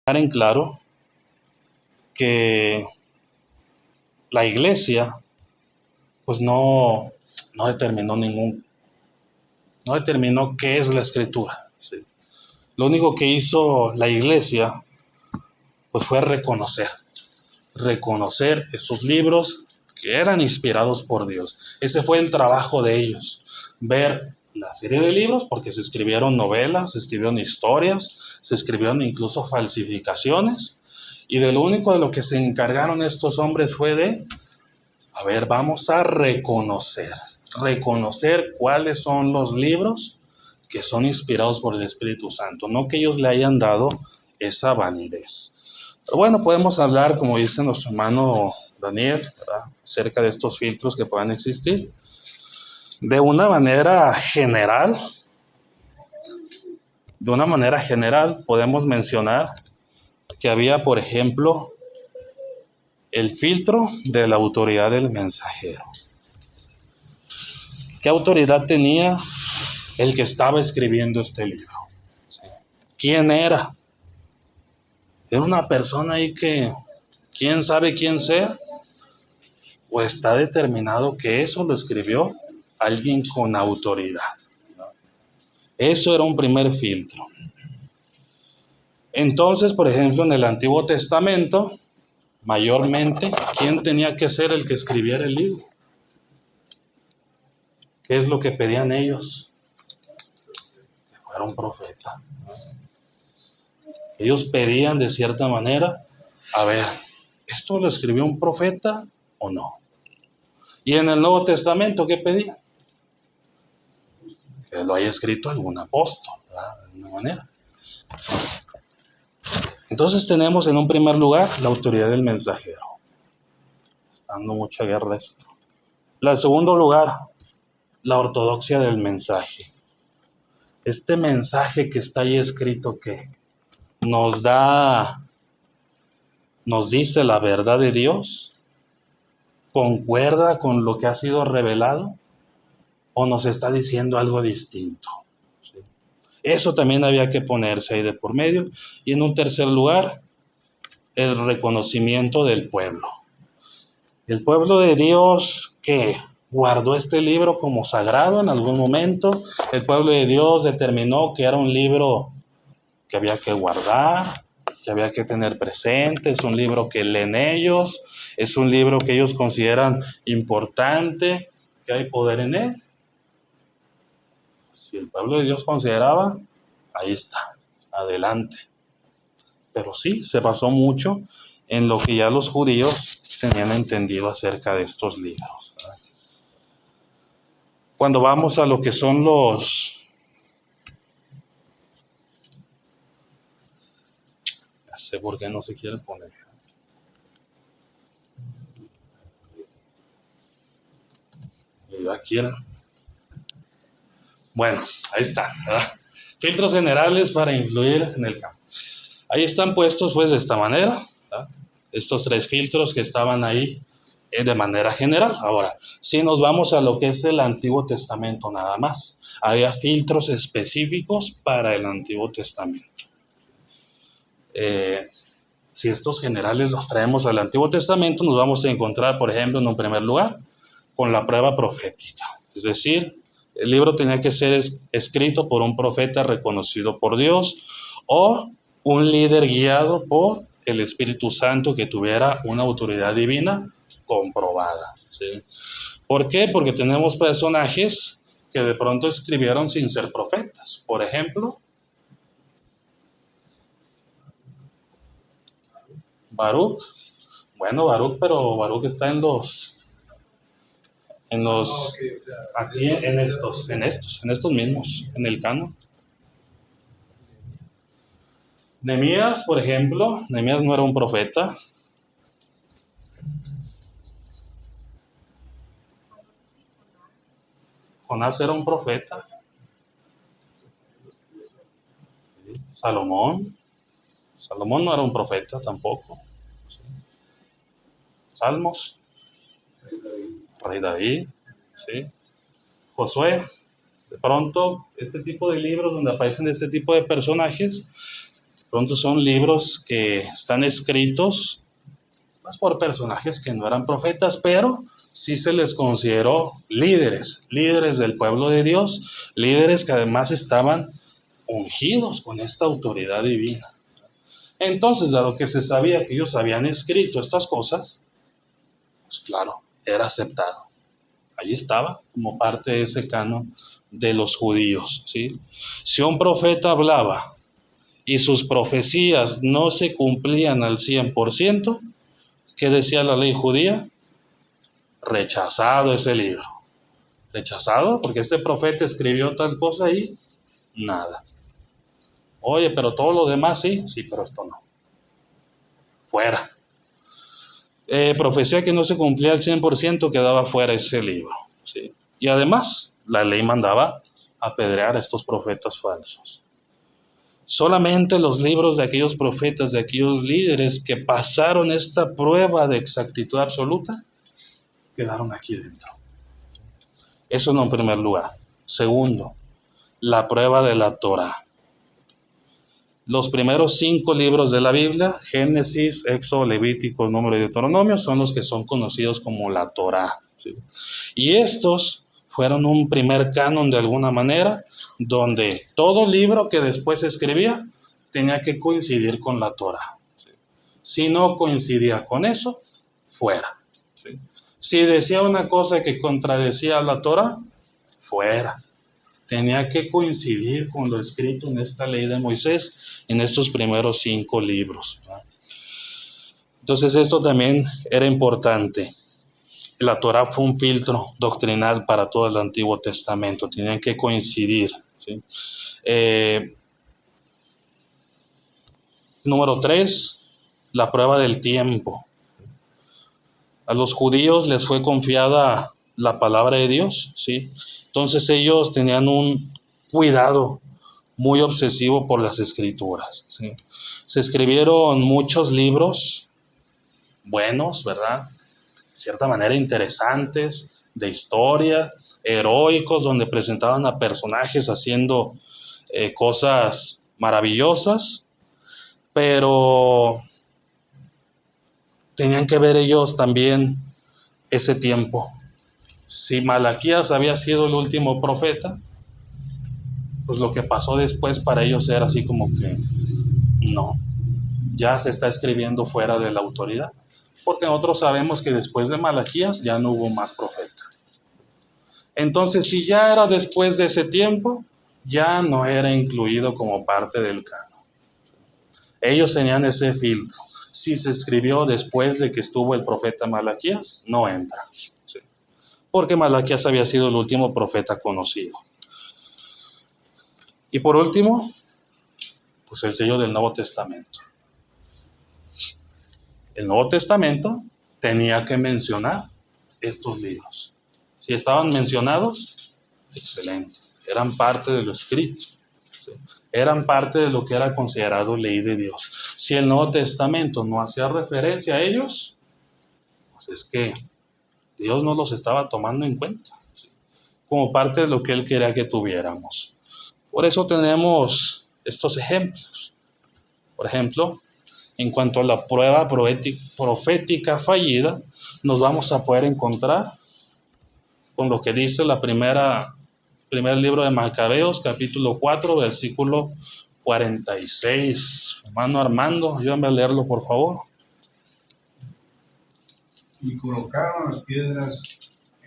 en claro que la iglesia pues no determinó no determinó qué es la escritura. ¿Sí? Lo único que hizo la iglesia pues fue reconocer esos libros que eran inspirados por Dios. Ese fue el trabajo de ellos, ver la serie de libros, porque se escribieron novelas, se escribieron historias, se escribieron incluso falsificaciones, y de lo único de lo que se encargaron estos hombres fue de, a ver, vamos a reconocer cuáles son los libros que son inspirados por el Espíritu Santo, no que ellos le hayan dado esa validez. Pero bueno, podemos hablar, como dice nuestro hermano Daniel, ¿verdad?, acerca de estos filtros que puedan existir. De una manera general, podemos mencionar que había, por ejemplo, el filtro de la autoridad del mensajero. ¿Qué autoridad tenía el que estaba escribiendo este libro? ¿Quién era? ¿Era una persona ahí que quién sabe quién sea? ¿O está determinado que eso lo escribió alguien con autoridad? Eso era un primer filtro. Entonces, por ejemplo, en el Antiguo Testamento, mayormente, ¿quién tenía que ser el que escribiera el libro? ¿Qué es lo que pedían ellos? Que fuera un profeta. Ellos pedían de cierta manera, a ver, ¿esto lo escribió un profeta o no? Y en el Nuevo Testamento, ¿qué pedían? Que lo haya escrito algún apóstol, ¿verdad?, de alguna manera. Entonces tenemos en un primer lugar la autoridad del mensajero. Está dando mucha guerra esto. En segundo lugar, la ortodoxia del mensaje. Este mensaje que está ahí escrito que nos dice la verdad de Dios, ¿concuerda con lo que ha sido revelado o nos está diciendo algo distinto? ¿Sí? Eso también había que ponerse ahí de por medio. Y en un tercer lugar, el reconocimiento del pueblo. El pueblo de Dios que guardó este libro como sagrado en algún momento. El pueblo de Dios determinó que era un libro que había que guardar, que había que tener presente, es un libro que leen ellos, es un libro que ellos consideran importante, que hay poder en él. Si el pueblo de Dios consideraba, ahí está, adelante. Pero sí, se basó mucho en lo que ya los judíos tenían entendido acerca de estos libros. Cuando vamos a lo que son los... No sé por qué no se quiere poner. Y aquí era. Bueno, ahí está, ¿verdad? Filtros generales para influir en el campo. Ahí están puestos pues de esta manera, ¿verdad?, estos tres filtros que estaban ahí de manera general. Ahora, si nos vamos a lo que es el Antiguo Testamento nada más, había filtros específicos para el Antiguo Testamento. Si estos generales los traemos al Antiguo Testamento, nos vamos a encontrar, por ejemplo, en un primer lugar, con la prueba profética. Es decir, el libro tenía que ser escrito por un profeta reconocido por Dios o un líder guiado por el Espíritu Santo que tuviera una autoridad divina comprobada. ¿Sí? ¿Por qué? Porque tenemos personajes que de pronto escribieron sin ser profetas. Por ejemplo, Baruch. Bueno, Baruch, pero Baruch está en los aquí en estos mismos, en el canon. Nehemías, por ejemplo, Nehemías no era un profeta. Jonás era un profeta. Salomón no era un profeta tampoco. Salmos, Rey David, ¿sí? Josué. De pronto, este tipo de libros donde aparecen este tipo de personajes, Pronto son libros que están escritos pues, por personajes que no eran profetas, pero sí se les consideró líderes del pueblo de Dios, líderes que además estaban ungidos con esta autoridad divina. Entonces, dado que se sabía que ellos habían escrito estas cosas, pues claro, era aceptado. Allí estaba como parte de ese canon de los judíos, ¿sí? Si un profeta hablaba y sus profecías no se cumplían al 100%, ¿qué decía la ley judía? Rechazado ese libro. Rechazado porque este profeta escribió tal cosa y nada. Oye, pero todo lo demás sí, pero esto no. Fuera. Profecía que no se cumplía al 100% quedaba fuera ese libro, ¿sí? Y además, la ley mandaba apedrear a estos profetas falsos. Solamente los libros de aquellos profetas, de aquellos líderes que pasaron esta prueba de exactitud absoluta, quedaron aquí dentro. Eso no en primer lugar. Segundo, la prueba de la Torá. Los primeros 5 libros de la Biblia, Génesis, Éxodo, Levítico, Número y Deuteronomio, son los que son conocidos como la Torá, ¿sí? Y estos fueron un primer canon de alguna manera, donde todo libro que después se escribía tenía que coincidir con la Torá, ¿sí? Si no coincidía con eso, fuera, ¿sí? Si decía una cosa que contradecía a la Torá, fuera. Tenía que coincidir con lo escrito en esta ley de Moisés, en estos primeros 5 libros, ¿no? Entonces esto también era importante. La Torá fue un filtro doctrinal para todo el Antiguo Testamento, tenían que coincidir, ¿sí? Número 3, la prueba del tiempo. A los judíos les fue confiada la palabra de Dios, ¿sí? Entonces ellos tenían un cuidado muy obsesivo por las escrituras, ¿sí? Se escribieron muchos libros buenos, ¿verdad? De cierta manera interesantes, de historia, heroicos, donde presentaban a personajes haciendo cosas maravillosas, pero tenían que ver ellos también ese tiempo. Si Malaquías había sido el último profeta, pues lo que pasó después para ellos era así como que no, ya se está escribiendo fuera de la autoridad, porque nosotros sabemos que después de Malaquías ya no hubo más profeta. Entonces, si ya era después de ese tiempo, ya no era incluido como parte del canon. Ellos tenían ese filtro. Si se escribió después de que estuvo el profeta Malaquías, no entra, ¿sí? Porque Malaquías había sido el último profeta conocido. Y por último, pues el sello del Nuevo Testamento. El Nuevo Testamento tenía que mencionar estos libros. Si estaban mencionados, excelente. Eran parte de lo escrito, ¿sí? Eran parte de lo que era considerado ley de Dios. Si el Nuevo Testamento no hacía referencia a ellos, pues es que Dios no los estaba tomando en cuenta, ¿sí? Como parte de lo que Él quería que tuviéramos. Por eso tenemos estos ejemplos. Por ejemplo, en cuanto a la prueba profética fallida, nos vamos a poder encontrar con lo que dice primer libro de Macabeos, capítulo 4, versículo 46. Hermano Armando, ayúdame a leerlo, por favor. Y colocaron las piedras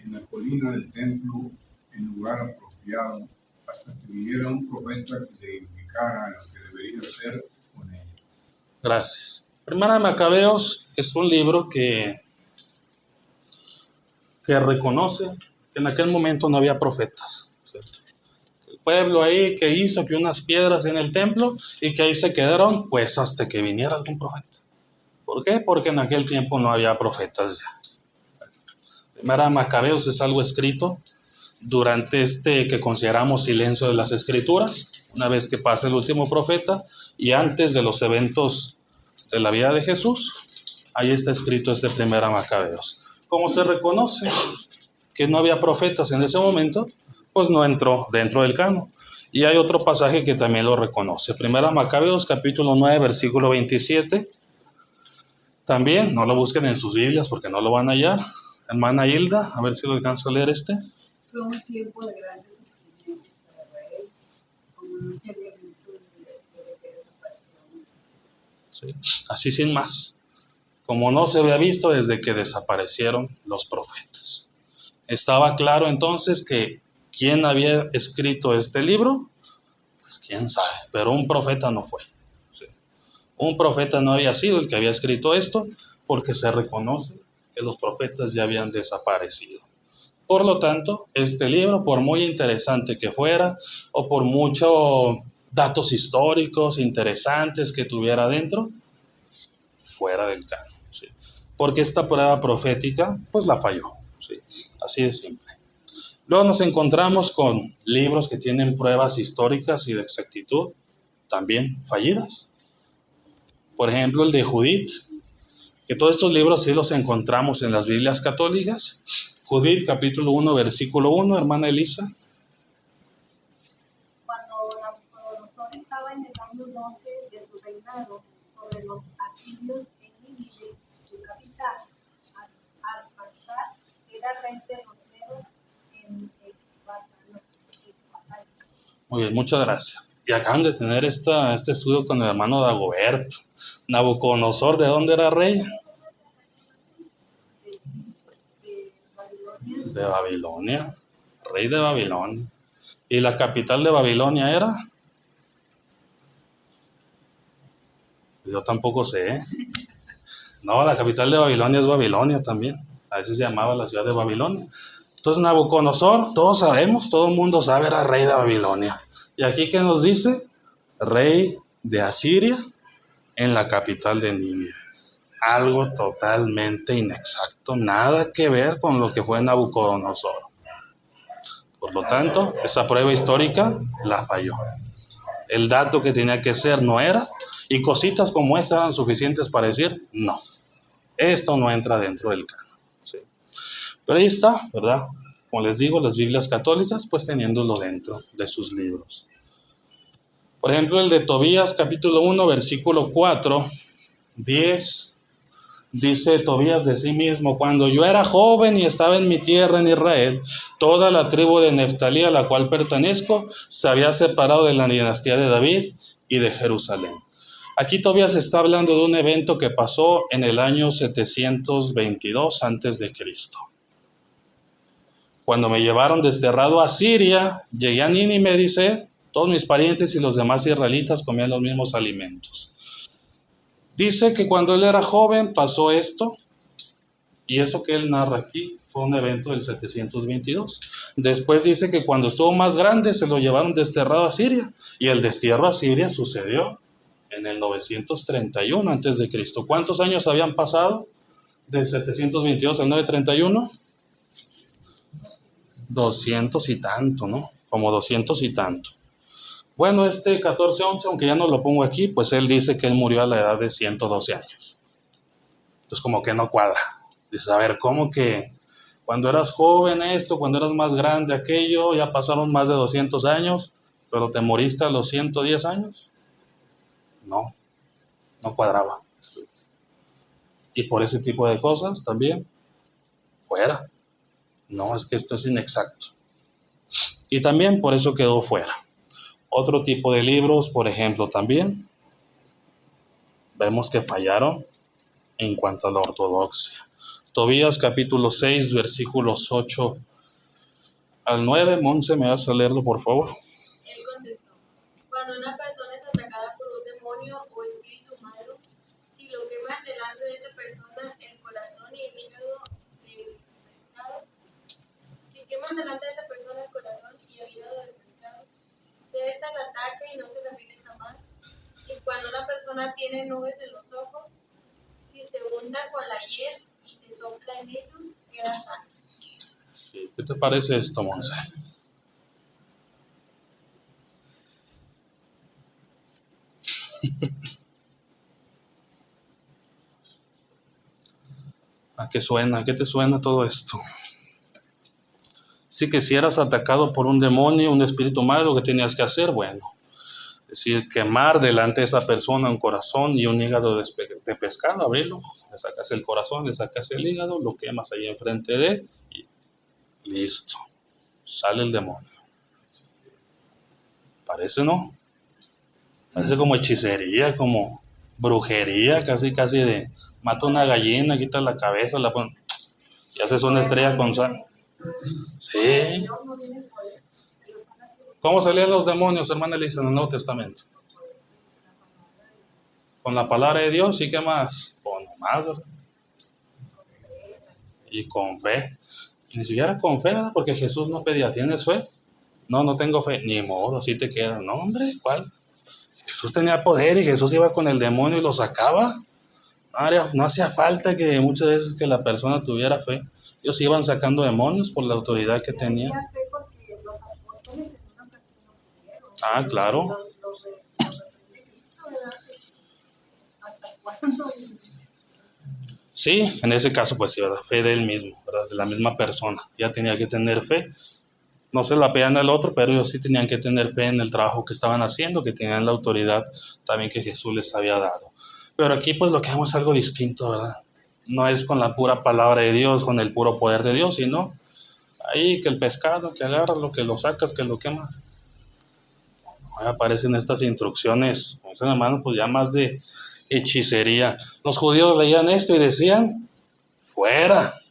en la colina del templo en lugar apropiado, hasta que viniera un profeta que le indicara lo que debería hacer con ella. Gracias. Primera de Macabeos es un libro que reconoce que en aquel momento no había profetas, ¿cierto? El pueblo ahí que hizo que unas piedras en el templo y que ahí se quedaron pues hasta que viniera algún profeta. ¿Por qué? Porque en aquel tiempo no había profetas ya. Primera de Macabeos es algo escrito durante que consideramos silencio de las Escrituras, una vez que pasa el último profeta y antes de los eventos de la vida de Jesús, ahí está escrito Primera Macabeos. Como se reconoce que no había profetas en ese momento, pues no entró dentro del canon. Y hay otro pasaje que también lo reconoce. Primera Macabeos, capítulo 9, versículo 27. También, no lo busquen en sus Biblias porque no lo van a hallar. Hermana Hilda, a ver si lo alcanzo a leer este. Fue un tiempo de grandes sufrimientos para Israel, como no se había visto desde que desaparecieron. Sí, así sin más. Como no se había visto desde que desaparecieron los profetas. Estaba claro entonces que quién había escrito este libro, pues quién sabe, pero un profeta no fue. Sí. Un profeta no había sido el que había escrito esto, porque se reconoce que los profetas ya habían desaparecido. Por lo tanto, este libro, por muy interesante que fuera, o por muchos datos históricos interesantes que tuviera dentro, fuera del canon, ¿sí? Porque esta prueba profética, pues la falló, ¿sí? Así de simple. Luego nos encontramos con libros que tienen pruebas históricas y de exactitud, también fallidas. Por ejemplo, el de Judith, que todos estos libros sí los encontramos en las Biblias católicas. Judith, capítulo 1, versículo 1, hermana Elisa. Cuando Nabucodonosor estaba en el año 12 de su reinado sobre los asirios en Nínive, su capital, Arfaxad era rey de los medos en Ecbatana. Muy bien, muchas gracias. Y acaban de tener este estudio con el hermano Dagoberto. Nabucodonosor, ¿de dónde era rey? De Babilonia. De Babilonia, rey de Babilonia. ¿Y la capital de Babilonia era? Yo tampoco sé, ¿eh? No, la capital de Babilonia es Babilonia también. A veces se llamaba la ciudad de Babilonia. Entonces Nabucodonosor, todos sabemos, todo el mundo sabe, era rey de Babilonia. ¿Y aquí qué nos dice? Rey de Asiria en la capital de Nínive. Algo totalmente inexacto, nada que ver con lo que fue Nabucodonosor. Por lo tanto, esa prueba histórica la falló. El dato que tenía que ser no era, y cositas como esa eran suficientes para decir, no, esto no entra dentro del canon. ¿Sí? Pero ahí está, ¿verdad? Como les digo, las Biblias católicas, pues teniéndolo dentro de sus libros. Por ejemplo, el de Tobías, capítulo 1, versículo 4, 10, dice Tobías de sí mismo: cuando yo era joven y estaba en mi tierra en Israel, toda la tribu de Neftalí, a la cual pertenezco, se había separado de la dinastía de David y de Jerusalén. Aquí Tobías está hablando de un evento que pasó en el año 722 a.C. Cuando me llevaron desterrado a Siria, llegué a Nínive, dice, todos mis parientes y los demás israelitas comían los mismos alimentos. Dice que cuando él era joven pasó esto, y eso que él narra aquí fue un evento del 722. Después dice que cuando estuvo más grande se lo llevaron desterrado a Siria, y el destierro a Siria sucedió en el 931 a.C. ¿Cuántos años habían pasado del 722 al 931? 200 y tanto, ¿no? Como 200 y tanto. Bueno, este 1411, aunque ya no lo pongo aquí, pues él dice que él murió a la edad de 112 años. Entonces como que no cuadra. Dices, a ver, ¿cómo que cuando eras joven esto, cuando eras más grande aquello, ya pasaron más de 200 años, pero te moriste a los 110 años? No, no cuadraba. Y por ese tipo de cosas también, fuera. No, es que esto es inexacto. Y también por eso quedó fuera. Otro tipo de libros, por ejemplo, también vemos que fallaron en cuanto a la ortodoxia. Tobías capítulo 6, versículos 8 al 9. Monse, ¿me vas a leerlo, por favor? Él contestó: cuando una persona es atacada por un demonio o espíritu malo, si lo queman delante de esa persona el corazón y el hígado del pescado, si queman delante de esa persona el corazón y el hígado del pescado, cesa el ataque y no se repite jamás. Y cuando una persona tiene nubes en los ojos, si se hunda con la hiel y se sopla en ellos, queda sano. Sí. ¿Qué te parece esto, Monse? ¿A qué suena? ¿A qué te suena todo esto? Así que si eras atacado por un demonio, un espíritu malo, ¿qué tenías que hacer? Bueno, es decir, quemar delante de esa persona un corazón y un hígado de pescado, abrirlo, le sacas el corazón, le sacas el hígado, lo quemas ahí enfrente de él y listo, sale el demonio. Parece, ¿no? Parece como hechicería, como brujería, casi de mata una gallina, quita la cabeza, la pone, y haces una estrella con sal. Sí. ¿Cómo salían los demonios, hermana Elisa, en el Nuevo Testamento? Con la palabra de Dios, ¿y qué más? Con más, ¿verdad? Y con fe. Y ni siquiera con fe, ¿verdad? Porque Jesús no pedía, ¿tienes fe? No tengo fe. Ni modo, así te queda. No, hombre, ¿cuál? Jesús tenía poder y Jesús iba con el demonio y lo sacaba. No hacía falta que muchas veces que la persona tuviera fe. Ellos iban sacando demonios por la autoridad que tenían. Tenía fe porque los apóstoles en una ocasión no pudieron. Ah, claro. Los reprende Cristo, ¿verdad? ¿Hasta cuándo? Sí, en ese caso, pues sí, ¿verdad? Fe de él mismo, ¿verdad? De la misma persona. Ya tenía que tener fe. No se la pedían al otro, pero ellos sí tenían que tener fe en el trabajo que estaban haciendo, que tenían la autoridad también que Jesús les había dado. Pero aquí, pues, lo que vemos es algo distinto, ¿verdad? No es con la pura palabra de Dios, con el puro poder de Dios, sino ahí que el pescado, que agarras, lo que lo sacas, que lo quema. Ahí aparecen estas instrucciones, como dicen, hermano, pues ya más de hechicería. Los judíos leían esto y decían, fuera,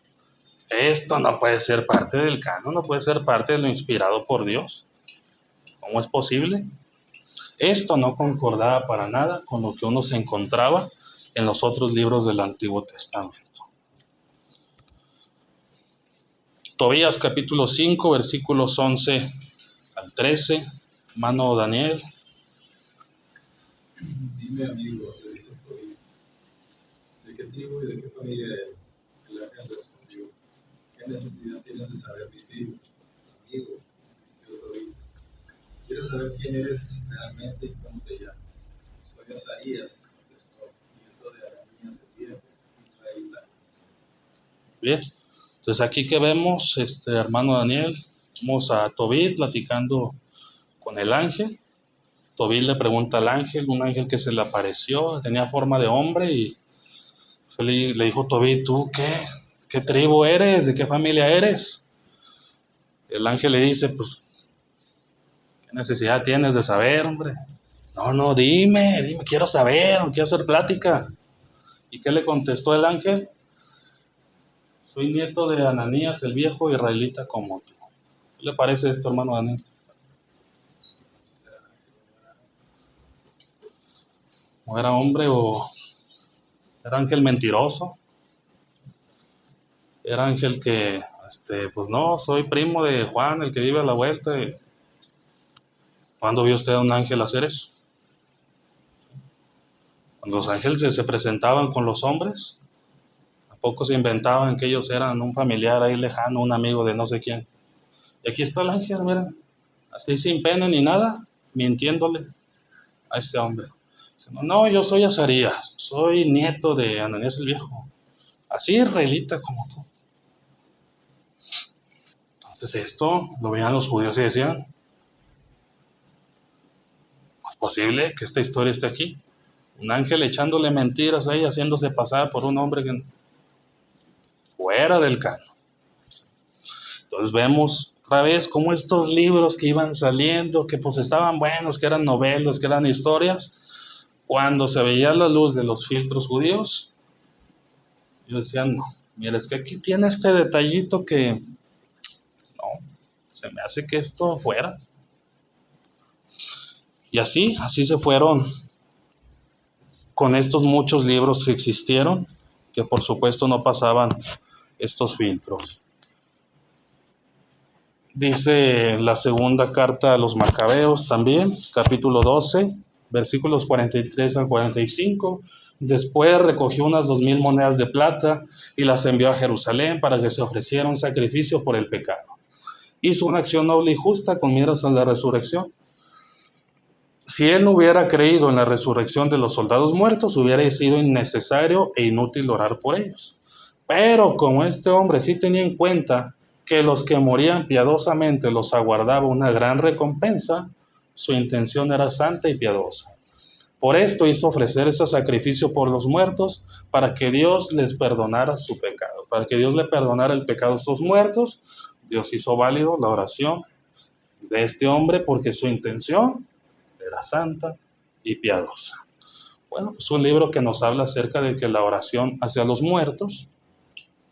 esto no puede ser parte del canon, no puede ser parte de lo inspirado por Dios. ¿Cómo es posible? Esto no concordaba para nada con lo que uno se encontraba en los otros libros del Antiguo Testamento. Tobías capítulo 5, versículos 11 al 13, hermano Daniel. Dime, amigo, le dijo Tobías, ¿de qué tribu y de qué familia eres? El ángel respondió, ¿qué necesidad tienes de saber mi tribu? Amigo, insistió Tobías, quiero saber quién eres realmente y cómo te llamas. Soy Azarías, contestó, nieto de Ananías el viejo, israelita. Bien, entonces aquí que vemos, hermano Daniel, vamos a Tobit platicando con el ángel. Tobit le pregunta al ángel, un ángel que se le apareció, tenía forma de hombre y le dijo Tobit, ¿tú qué tribu eres? ¿De qué familia eres? El ángel le dice, pues, ¿qué necesidad tienes de saber, hombre? No, dime, quiero saber, quiero hacer plática. ¿Y qué le contestó el ángel? Soy nieto de Ananías, el viejo israelita como tú. ¿Qué le parece esto, hermano Daniel? ¿O era hombre o era ángel mentiroso? Era ángel que, pues no, soy primo de Juan, el que vive a la vuelta. ¿Cuándo vio usted a un ángel hacer eso? Cuando los ángeles se presentaban con los hombres, ¿a poco se inventaban que ellos eran un familiar ahí lejano, un amigo de no sé quién? Y aquí está el ángel, miren, así sin pena ni nada, mintiéndole a este hombre. No, yo soy Azarías, soy nieto de Ananías el viejo, así israelita como tú. Entonces esto lo veían los judíos y decían, ¿no es posible que esta historia esté aquí? Un ángel echándole mentiras ahí, haciéndose pasar por un hombre que fuera del canon. Entonces vemos otra vez cómo estos libros que iban saliendo, que pues estaban buenos, que eran novelas, que eran historias, cuando se veía la luz de los filtros judíos, ellos decían, no, mira, es que aquí tiene este detallito que, no, se me hace que esto fuera. Y así se fueron con estos muchos libros que existieron, que por supuesto no pasaban estos filtros. Dice la segunda carta a los Macabeos también, capítulo 12, versículos 43 al 45. Después recogió unas 2,000 monedas de plata y las envió a Jerusalén para que se ofreciera un sacrificio por el pecado. Hizo una acción noble y justa con miras a la resurrección. Si él no hubiera creído en la resurrección de los soldados muertos, hubiera sido innecesario e inútil orar por ellos. Pero como este hombre sí tenía en cuenta que los que morían piadosamente los aguardaba una gran recompensa, su intención era santa y piadosa. Por esto hizo ofrecer ese sacrificio por los muertos, para que Dios les perdonara su pecado, para que Dios le perdonara el pecado a estos muertos. Dios hizo válido la oración de este hombre porque su intención era santa y piadosa. Bueno, es un libro que nos habla acerca de que la oración hacia los muertos,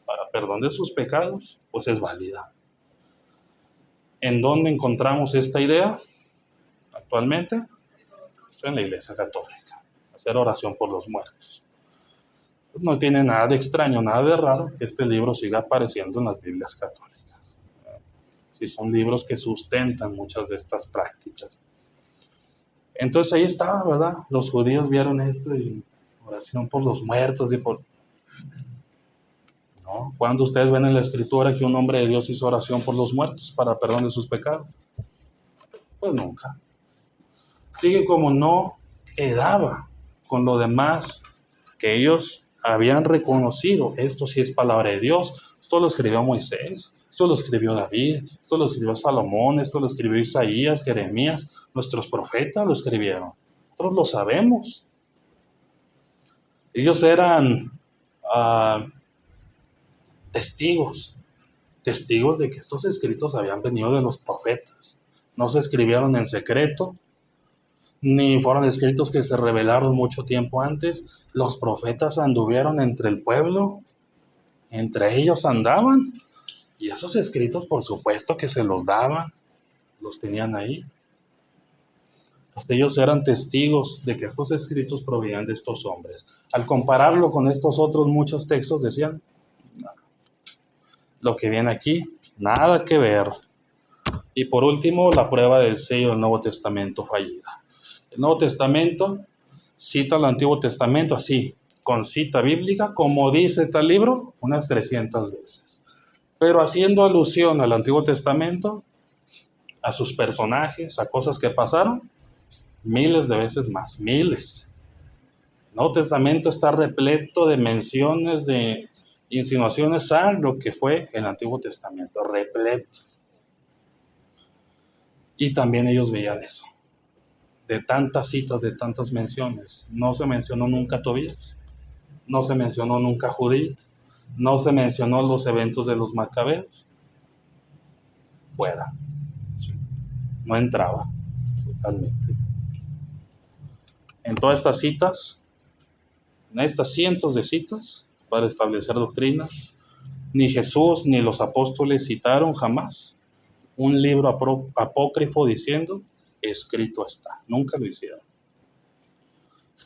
para perdón de sus pecados, pues es válida. ¿En dónde encontramos esta idea actualmente? En la Iglesia Católica, hacer oración por los muertos. No tiene nada de extraño, nada de raro que este libro siga apareciendo en las Biblias católicas. Sí, son libros que sustentan muchas de estas prácticas. Entonces ahí estaba, ¿verdad? Los judíos vieron esto y oración por los muertos y por... ¿No? ¿Cuándo ustedes ven en la Escritura que un hombre de Dios hizo oración por los muertos para perdón de sus pecados? Pues nunca. Sigue como no quedaba con lo demás que ellos habían reconocido. Esto sí es palabra de Dios. Esto lo escribió Moisés, esto lo escribió David, esto lo escribió Salomón, esto lo escribió Isaías, Jeremías. Nuestros profetas lo escribieron. Nosotros lo sabemos. Ellos eran testigos de que estos escritos habían venido de los profetas. No se escribieron en secreto, ni fueron escritos que se revelaron mucho tiempo antes. Los profetas anduvieron entre el pueblo, entre ellos andaban, y esos escritos por supuesto que se los daban, los tenían ahí. Entonces, ellos eran testigos de que estos escritos provenían de estos hombres. Al compararlo con estos otros muchos textos decían, no, lo que viene aquí, nada que ver. Y por último, la prueba del sello del Nuevo Testamento fallida. El Nuevo Testamento cita al Antiguo Testamento así, con cita bíblica, como dice tal libro, unas 300 veces. Pero haciendo alusión al Antiguo Testamento, a sus personajes, a cosas que pasaron, miles de veces más, miles. El Nuevo Testamento está repleto de menciones, de insinuaciones a lo que fue el Antiguo Testamento, repleto. Y también ellos veían eso. De tantas citas, de tantas menciones, no se mencionó nunca Tobías, no se mencionó nunca Judith, no se mencionó los eventos de los Macabeos. Fuera. Sí. No entraba totalmente. En todas estas citas, en estas cientos de citas para establecer doctrina, ni Jesús ni los apóstoles citaron jamás un libro apócrifo diciendo, escrito está. Nunca lo hicieron.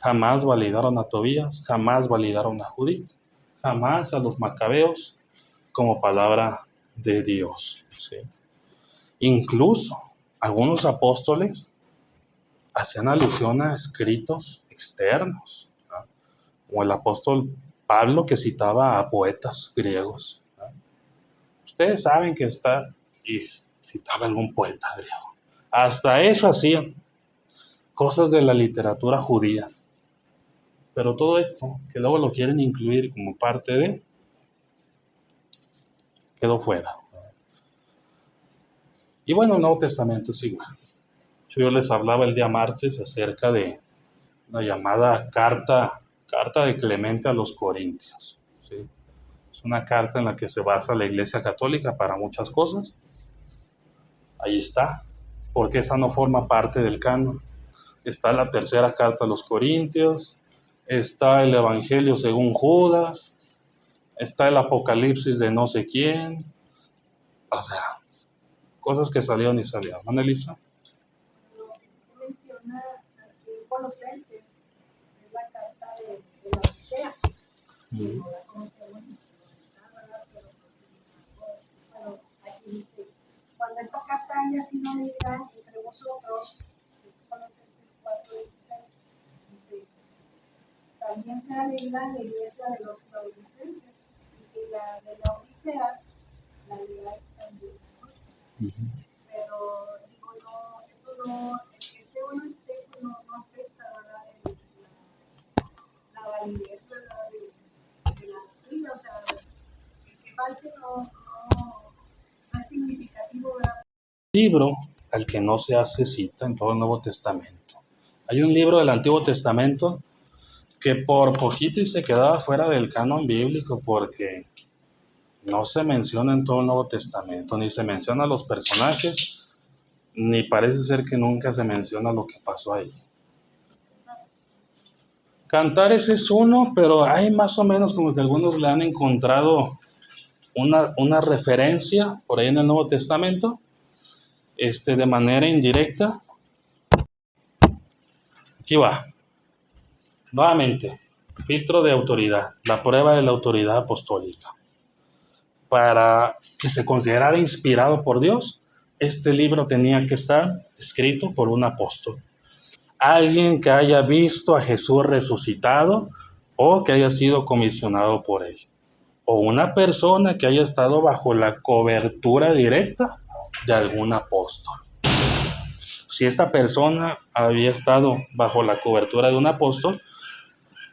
Jamás validaron a Tobías, jamás validaron a Judith, jamás a los Macabeos como palabra de Dios. ¿Sí? Incluso algunos apóstoles hacían alusión a escritos externos, ¿no? Como el apóstol Pablo que citaba a poetas griegos, ¿no? Ustedes saben que está, y citaba algún poeta griego. Hasta eso hacían, cosas de la literatura judía. Pero todo esto, que luego lo quieren incluir como parte de, quedó fuera. Y bueno, el Nuevo Testamento es igual. Yo les hablaba el día martes acerca de la llamada carta de Clemente a los Corintios. ¿Sí? Es una carta en la que se basa la Iglesia Católica para muchas cosas. Ahí está, porque esa no forma parte del canon. Está la tercera carta a los Corintios, está el Evangelio según Judas, está el Apocalipsis de no sé quién, o sea, cosas que salieron y salieron. ¿No, Elisa? Lo que sí se menciona aquí en Colosenses es la carta de la Odisea, que no la conocemos y que no está, ¿verdad? Pero pues sí, bueno, aquí dice, cuando esta carta haya sido leída entre vosotros, es Colosenses 4:16, dice, también sea leída en la iglesia de los laodicenses, y que la de la Odisea la leáis también vosotros. Pero digo, no, eso no, el que esté o no esté, pues no afecta, ¿verdad? La validez, ¿verdad? De la doctrina, o sea, el que falte no significativo, ¿verdad? Libro al que no se hace cita en todo el Nuevo Testamento. Hay un libro del Antiguo Testamento que por poquito y se quedaba fuera del canon bíblico porque no se menciona en todo el Nuevo Testamento, ni se menciona a los personajes, ni parece ser que nunca se menciona lo que pasó ahí. Cantares es uno, pero hay más o menos como que algunos le han encontrado una referencia por ahí en el Nuevo Testamento, de manera indirecta. Aquí va. Nuevamente, filtro de autoridad, la prueba de la autoridad apostólica. Para que se considerara inspirado por Dios, este libro tenía que estar escrito por un apóstol. Alguien que haya visto a Jesús resucitado o que haya sido comisionado por él. O una persona que haya estado bajo la cobertura directa de algún apóstol. Si esta persona había estado bajo la cobertura de un apóstol,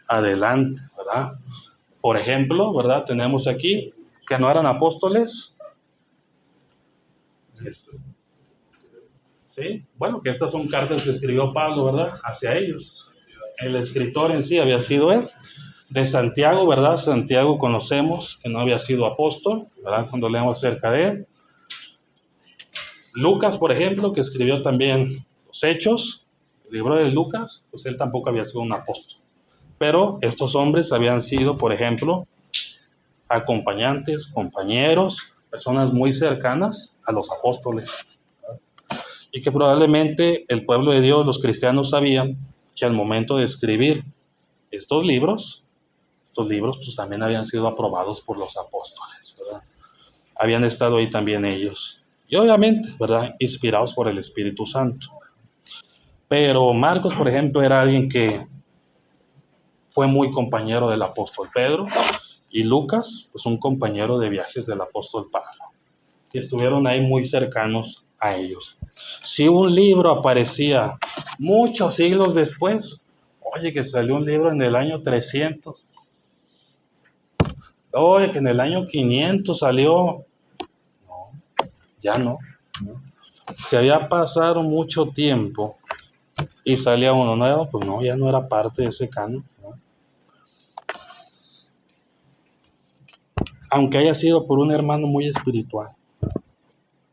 adelante, ¿verdad? Por ejemplo, ¿verdad? Tenemos aquí que no eran apóstoles. ¿Sí? Bueno, que estas son cartas que escribió Pablo, ¿verdad? Hacia ellos. El escritor en sí había sido él. De Santiago, ¿verdad? Santiago conocemos que no había sido apóstol, ¿verdad? Cuando leemos acerca de él. Lucas, por ejemplo, que escribió también los Hechos, el libro de Lucas, pues él tampoco había sido un apóstol. Pero estos hombres habían sido, por ejemplo, acompañantes, compañeros, personas muy cercanas a los apóstoles. Y que probablemente el pueblo de Dios, los cristianos, sabían que al momento de escribir estos libros pues también habían sido aprobados por los apóstoles, ¿verdad? Habían estado ahí también ellos. Y obviamente, ¿verdad? Inspirados por el Espíritu Santo. Pero Marcos, por ejemplo, era alguien que fue muy compañero del apóstol Pedro, y Lucas, pues un compañero de viajes del apóstol Pablo, que estuvieron ahí muy cercanos a ellos. Si un libro aparecía muchos siglos después, oye, que salió un libro en el año 300, oye, que en el año 500 salió, no, ya no. Se había pasado mucho tiempo y salía uno nuevo, pues no, ya no era parte de ese canon, ¿no? Aunque haya sido por un hermano muy espiritual,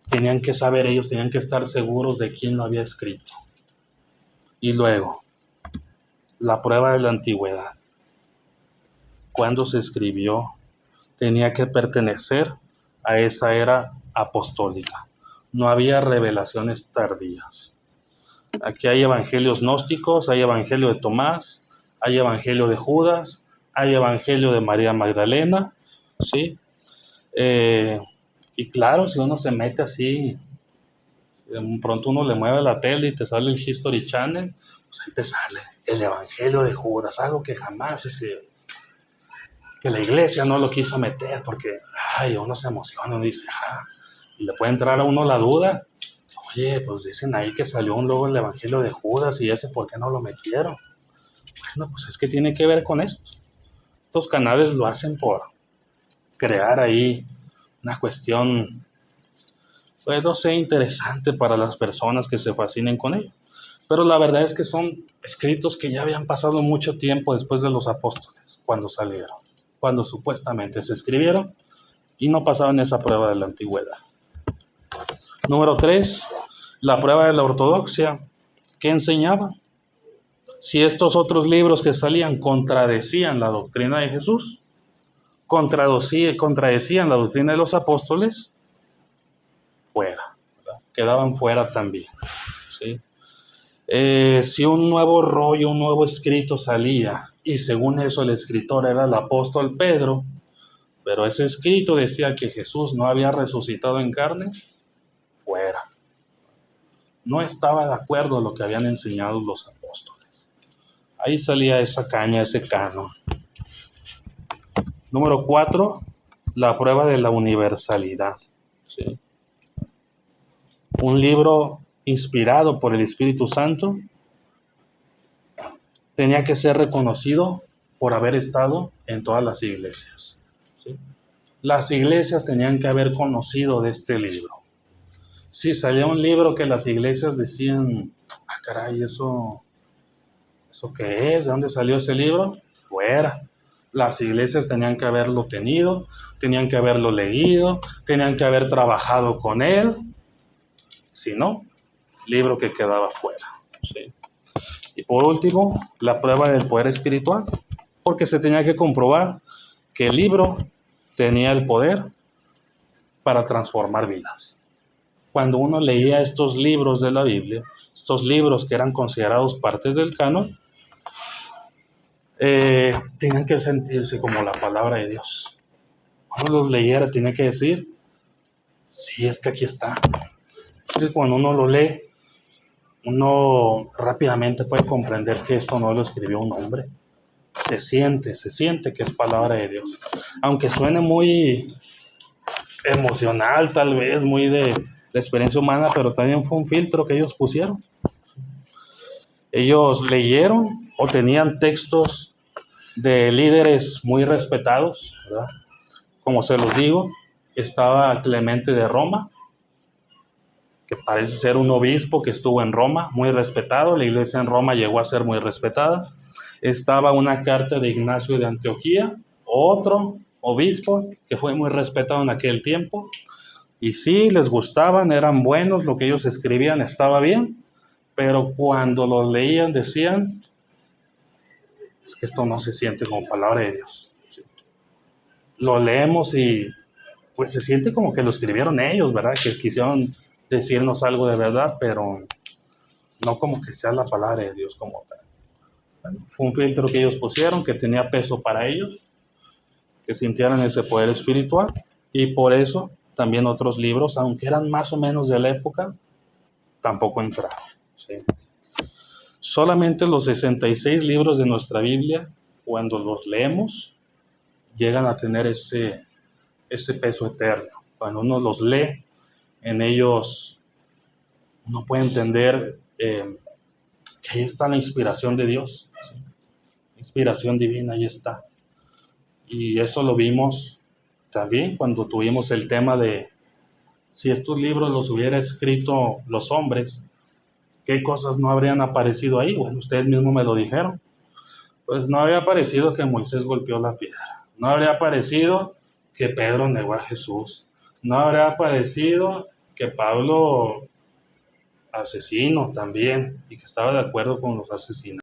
tenían que saber ellos, tenían que estar seguros de quién lo había escrito. Y luego, la prueba de la antigüedad. Cuando se escribió, tenía que pertenecer a esa era apostólica. No había revelaciones tardías. Aquí hay evangelios gnósticos, hay evangelio de Tomás, hay evangelio de Judas, hay evangelio de María Magdalena, ¿sí? Y claro, si uno se mete así, de pronto uno le mueve la tele y te sale el History Channel, pues ahí te sale el evangelio de Judas, algo que jamás que la iglesia no lo quiso meter porque, uno se emociona, uno dice, y le puede entrar a uno la duda. Oye, pues dicen ahí que salió luego el evangelio de Judas y ese, ¿por qué no lo metieron? Bueno, pues es que tiene que ver con esto. Estos canales lo hacen por crear ahí una cuestión, pues no sé, interesante para las personas que se fascinen con ello. Pero la verdad es que son escritos que ya habían pasado mucho tiempo después de los apóstoles, cuando salieron, cuando supuestamente se escribieron y no pasaban esa prueba de la antigüedad. Número 3, la prueba de la ortodoxia. ¿Qué enseñaba? Si estos otros libros que salían contradecían la doctrina de Jesús, contradecían la doctrina de los apóstoles, fuera, ¿verdad? Quedaban fuera también, ¿sí? Si un nuevo rollo, un nuevo escrito salía, y según eso el escritor era el apóstol Pedro, pero ese escrito decía que Jesús no había resucitado en carne, fuera. No estaba de acuerdo a lo que habían enseñado los apóstoles. Ahí salía esa caña, ese canon. Número 4, la prueba de la universalidad, ¿sí? Un libro inspirado por el Espíritu Santo tenía que ser reconocido por haber estado en todas las iglesias, ¿sí? las iglesias tenían que haber conocido de este libro. Si salía un libro que las iglesias decían, ah, caray, ¿eso qué es? ¿De dónde salió ese libro? Fuera. Las iglesias tenían que haberlo tenido, tenían que haberlo leído, tenían que haber trabajado con él. Si no, libro que quedaba fuera. ¿Sí? Y por último, la prueba del poder espiritual, porque se tenía que comprobar que el libro tenía el poder para transformar vidas. Cuando uno leía estos libros de la Biblia, estos libros que eran considerados partes del canon, tenían que sentirse como la palabra de Dios. Cuando los leyera, tenía que decir, sí, es que aquí está. Entonces, cuando uno lo lee, uno rápidamente puede comprender que esto no lo escribió un hombre. Se siente que es palabra de Dios. Aunque suene muy emocional, tal vez, muy de experiencia humana, pero también fue un filtro que ellos pusieron. Ellos leyeron o tenían textos de líderes muy respetados, ¿verdad? Como se los digo, estaba Clemente de Roma, que parece ser un obispo que estuvo en Roma, muy respetado. La iglesia en Roma llegó a ser muy respetada. Estaba una carta de Ignacio de Antioquía, otro obispo que fue muy respetado en aquel tiempo. Y sí, les gustaban, eran buenos, lo que ellos escribían estaba bien, pero cuando los leían decían, es que esto no se siente como palabra de Dios. ¿Sí? Lo leemos y pues se siente como que lo escribieron ellos, ¿verdad? Que quisieron decirnos algo de verdad, pero no como que sea la palabra de Dios como tal. Bueno, fue un filtro que ellos pusieron, que tenía peso para ellos, que sintieran ese poder espiritual, y por eso también otros libros, aunque eran más o menos de la época, tampoco entraron. ¿Sí? Solamente los 66 libros de nuestra Biblia, cuando los leemos, llegan a tener ese peso eterno. Cuando uno los lee, en ellos uno puede entender que ahí está la inspiración de Dios. ¿Sí? Inspiración divina, ahí está. Y eso lo vimos también cuando tuvimos el tema de si estos libros los hubiera escrito los hombres, ¿qué cosas no habrían aparecido ahí? Bueno, ustedes mismos me lo dijeron. Pues no habría aparecido que Moisés golpeó la piedra. No habría aparecido que Pedro negó a Jesús. No habría aparecido que Pablo asesino también y que estaba de acuerdo con los asesinos.